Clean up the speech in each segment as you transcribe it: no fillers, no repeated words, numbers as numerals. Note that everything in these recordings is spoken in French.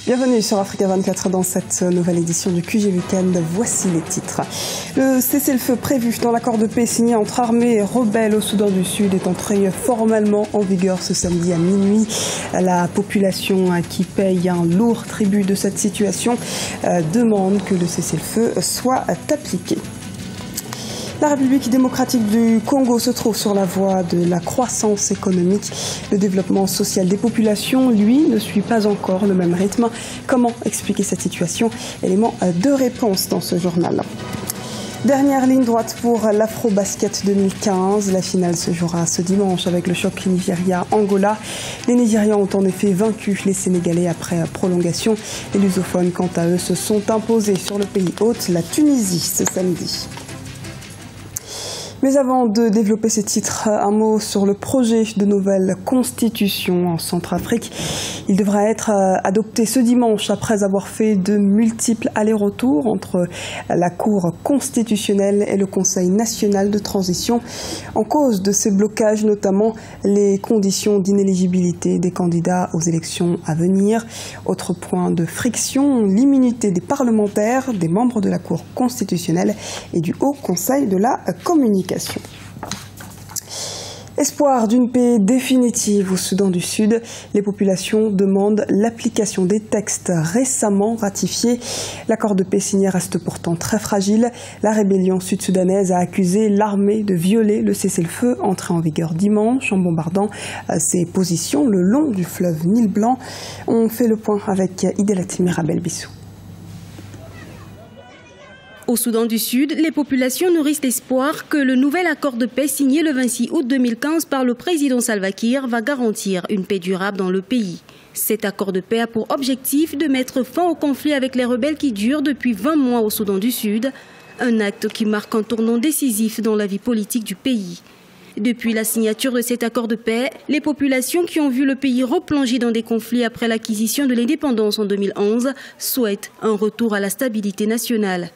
Bienvenue sur Africa 24 dans cette nouvelle édition du QG Weekend. Voici les titres. Le cessez-le-feu prévu dans l'accord de paix signé entre armées et rebelles au Soudan du Sud est entré formellement en vigueur ce samedi à minuit. La population qui paye un lourd tribut de cette situation demande que le cessez-le-feu soit appliqué. La République démocratique du Congo se trouve sur la voie de la croissance économique. Le développement social des populations, lui, ne suit pas encore le même rythme. Comment expliquer cette situation? Élément de réponse dans ce journal. Dernière ligne droite pour l'Afro-Basket 2015. La finale se jouera ce dimanche avec le choc Nigeria-Angola. Les Nigérians ont en effet vaincu les Sénégalais après prolongation. Les lusophones, quant à eux, se sont imposés sur le pays hôte, la Tunisie, ce samedi. Mais avant de développer ces titres, un mot sur le projet de nouvelle constitution en Centrafrique. Il devra être adopté ce dimanche après avoir fait de multiples allers-retours entre la Cour constitutionnelle et le Conseil national de transition. En cause de ces blocages, notamment les conditions d'inéligibilité des candidats aux élections à venir. Autre point de friction, l'immunité des parlementaires, des membres de la Cour constitutionnelle et du Haut Conseil de la communication. Espoir d'une paix définitive au Soudan du Sud, les populations demandent l'application des textes récemment ratifiés. L'accord de paix signé reste pourtant très fragile. La rébellion sud-soudanaise a accusé l'armée de violer le cessez-le-feu entré en vigueur dimanche en bombardant ses positions le long du fleuve Nil Blanc. On fait le point avec Idelati Mirabel Bissou. Au Soudan du Sud, les populations nourrissent l'espoir que le nouvel accord de paix signé le 26 août 2015 par le président Salva Kiir va garantir une paix durable dans le pays. Cet accord de paix a pour objectif de mettre fin au conflit avec les rebelles qui durent depuis 20 mois au Soudan du Sud, un acte qui marque un tournant décisif dans la vie politique du pays. Depuis la signature de cet accord de paix, les populations qui ont vu le pays replonger dans des conflits après l'acquisition de l'indépendance en 2011 souhaitent un retour à la stabilité nationale.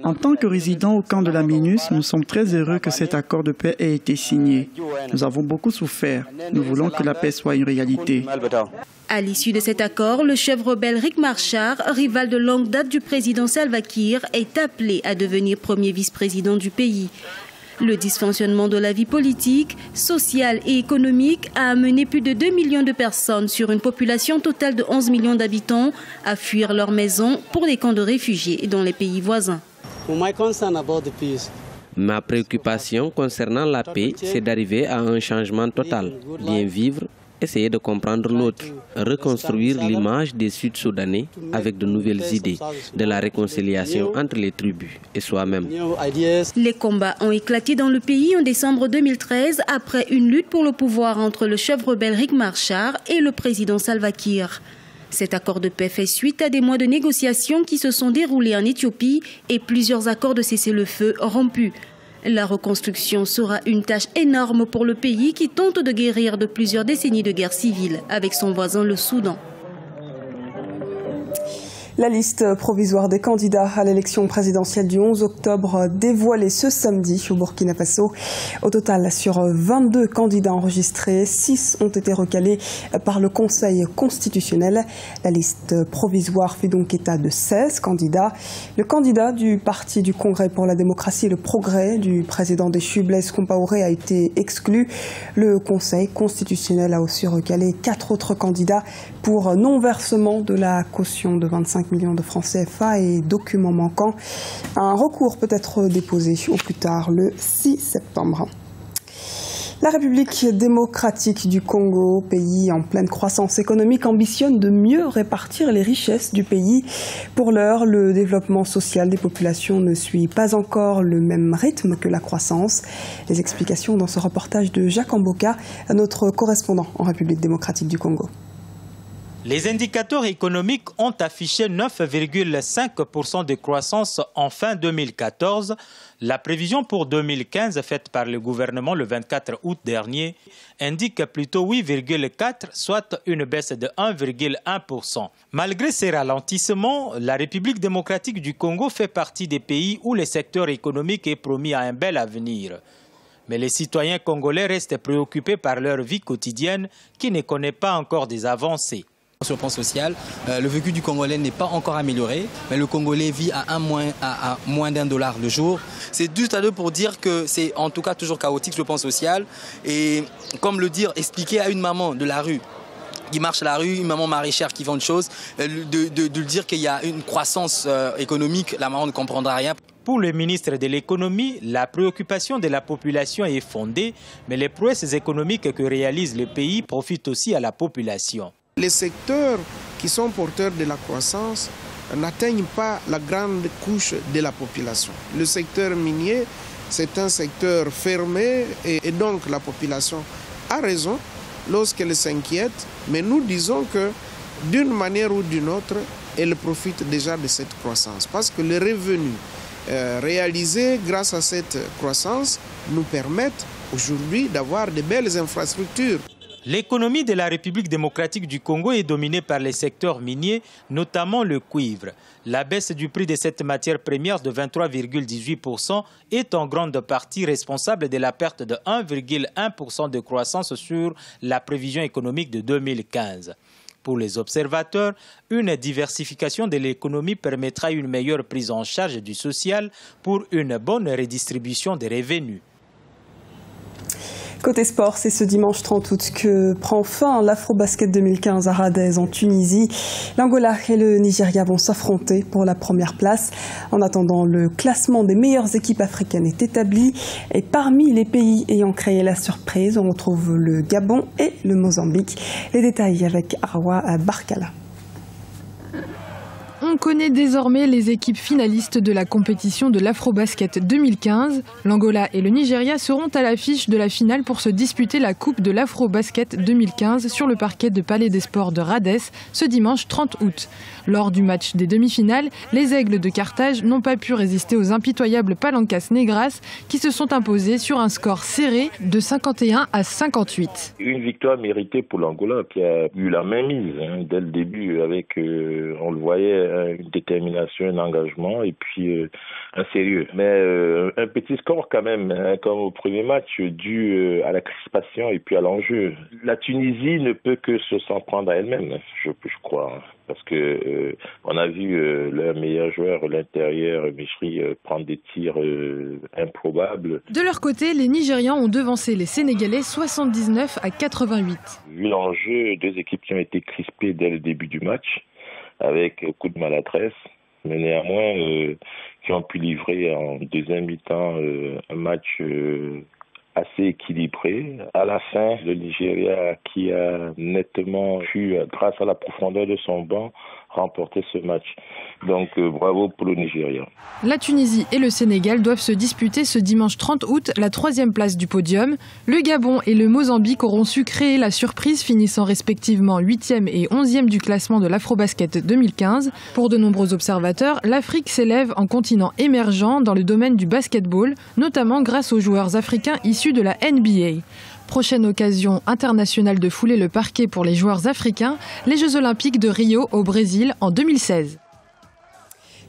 En tant que résidents au camp de la MINUS, nous sommes très heureux que cet accord de paix ait été signé. Nous avons beaucoup souffert. Nous voulons que la paix soit une réalité. À l'issue de cet accord, le chef rebelle Riek Machar, rival de longue date du président Salva Kiir, est appelé à devenir premier vice-président du pays. Le dysfonctionnement de la vie politique, sociale et économique a amené plus de 2 millions de personnes sur une population totale de 11 millions d'habitants à fuir leurs maisons pour des camps de réfugiés dans les pays voisins. Ma préoccupation concernant la paix, c'est d'arriver à un changement total, bien vivre, essayer de comprendre l'autre, reconstruire l'image des Sud-Soudanais avec de nouvelles idées, de la réconciliation entre les tribus et soi-même. Les combats ont éclaté dans le pays en décembre 2013 après une lutte pour le pouvoir entre le chef rebelle Riek Machar et le président Salva Kiir. Cet accord de paix fait suite à des mois de négociations qui se sont déroulés en Éthiopie et plusieurs accords de cessez-le-feu rompus. La reconstruction sera une tâche énorme pour le pays qui tente de guérir de plusieurs décennies de guerre civile avec son voisin le Soudan. La liste provisoire des candidats à l'élection présidentielle du 11 octobre dévoilée ce samedi au Burkina Faso. Au total, sur 22 candidats enregistrés, 6 ont été recalés par le Conseil constitutionnel. La liste provisoire fait donc état de 16 candidats. Le candidat du Parti du Congrès pour la démocratie et le progrès du président déchu Blaise Compaoré a été exclu. Le Conseil constitutionnel a aussi recalé 4 autres candidats pour non-versement de la caution de 25 millions de francs CFA et documents manquants. Un recours peut être déposé au plus tard le 6 septembre. La République démocratique du Congo, pays en pleine croissance économique, ambitionne de mieux répartir les richesses du pays. Pour l'heure, le développement social des populations ne suit pas encore le même rythme que la croissance. Les explications dans ce reportage de Jacques Amboka, notre correspondant en République démocratique du Congo. Les indicateurs économiques ont affiché 9,5% de croissance en fin 2014. La prévision pour 2015 faite par le gouvernement le 24 août dernier indique plutôt 8,4%, soit une baisse de 1,1%. Malgré ces ralentissements, la République démocratique du Congo fait partie des pays où le secteur économique est promis à un bel avenir. Mais les citoyens congolais restent préoccupés par leur vie quotidienne qui ne connaît pas encore des avancées. Sur le plan social, le vécu du Congolais n'est pas encore amélioré, mais le Congolais vit à moins d'$1 le jour. C'est juste à deux pour dire que c'est en tout cas toujours chaotique sur le plan social. Et comme expliquer à une maman de la rue qui marche à la rue, une maman maraîchère qui vend des choses, de dire qu'il y a une croissance économique, la maman ne comprendra rien. Pour le ministre de l'économie, la préoccupation de la population est fondée, mais les prouesses économiques que réalise le pays profitent aussi à la population. Les secteurs qui sont porteurs de la croissance n'atteignent pas la grande couche de la population. Le secteur minier, c'est un secteur fermé et donc la population a raison lorsqu'elle s'inquiète, mais nous disons que d'une manière ou d'une autre, elle profite déjà de cette croissance parce que les revenus réalisés grâce à cette croissance nous permettent aujourd'hui d'avoir de belles infrastructures. L'économie de la République démocratique du Congo est dominée par les secteurs miniers, notamment le cuivre. La baisse du prix de cette matière première de 23,18% est en grande partie responsable de la perte de 1,1% de croissance sur la prévision économique de 2015. Pour les observateurs, une diversification de l'économie permettra une meilleure prise en charge du social pour une bonne redistribution des revenus. Côté sport, c'est ce dimanche 30 août que prend fin l'Afrobasket 2015 à Radès en Tunisie. L'Angola et le Nigeria vont s'affronter pour la première place. En attendant, le classement des meilleures équipes africaines est établi. Et parmi les pays ayant créé la surprise, on retrouve le Gabon et le Mozambique. Les détails avec Arwa Barkala. On connaît désormais les équipes finalistes de la compétition de l'Afrobasket 2015. L'Angola et le Nigeria seront à l'affiche de la finale pour se disputer la Coupe de l'Afrobasket 2015 sur le parquet de Palais des Sports de Radès ce dimanche 30 août. Lors du match des demi-finales, les Aigles de Carthage n'ont pas pu résister aux impitoyables Palancas Negras qui se sont imposés sur un score serré de 51 à 58. Une victoire méritée pour l'Angola qui a eu la mainmise dès le début avec, on le voyait, une détermination, un engagement et puis un sérieux. Mais un petit score quand même, comme au premier match, dû à la crispation et puis à l'enjeu. La Tunisie ne peut que s'en prendre à elle-même, je crois. Parce que on a vu leur meilleur joueur, l'intérieur, Michri, prendre des tirs improbables. De leur côté, les Nigérians ont devancé les Sénégalais 79 à 88. Vu l'enjeu, deux équipes qui ont été crispées dès le début du match, avec coup de maladresse, mais néanmoins qui ont pu livrer en deuxième mi-temps un match assez équilibré. À la fin, le Nigeria qui a nettement pu, grâce à la profondeur de son banc, remporter ce match. Donc bravo pour le Nigeria. La Tunisie et le Sénégal doivent se disputer ce dimanche 30 août la 3e place du podium. Le Gabon et le Mozambique auront su créer la surprise, finissant respectivement 8e et 11e du classement de l'Afrobasket 2015. Pour de nombreux observateurs, l'Afrique s'élève en continent émergent dans le domaine du basketball, notamment grâce aux joueurs africains issus de la NBA. Prochaine occasion internationale de fouler le parquet pour les joueurs africains, les Jeux Olympiques de Rio au Brésil en 2016.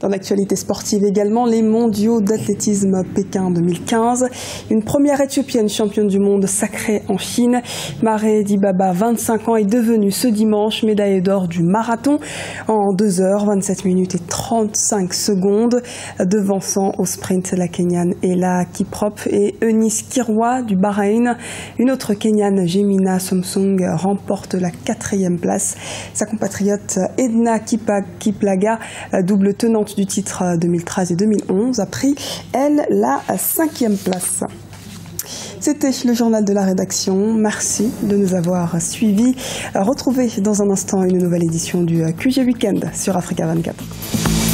Dans l'actualité sportive également, les mondiaux d'athlétisme Pékin 2015. Une première éthiopienne championne du monde sacrée en Chine. Maré Dibaba, 25 ans, est devenue ce dimanche médaille d'or du marathon en 2 heures, 27 minutes et 35 secondes. Devançant au sprint la Kenyane Ella Kiprop et Eunice Kirwa du Bahreïn. Une autre Kenyane, Jemina Samsung, remporte la 4e place. Sa compatriote Edna Kiplaga, double tenante du titre 2013 et 2011, a pris, elle, la 5e place. C'était le journal de la rédaction. Merci de nous avoir suivis. Retrouvez dans un instant une nouvelle édition du QG Weekend sur Africa 24.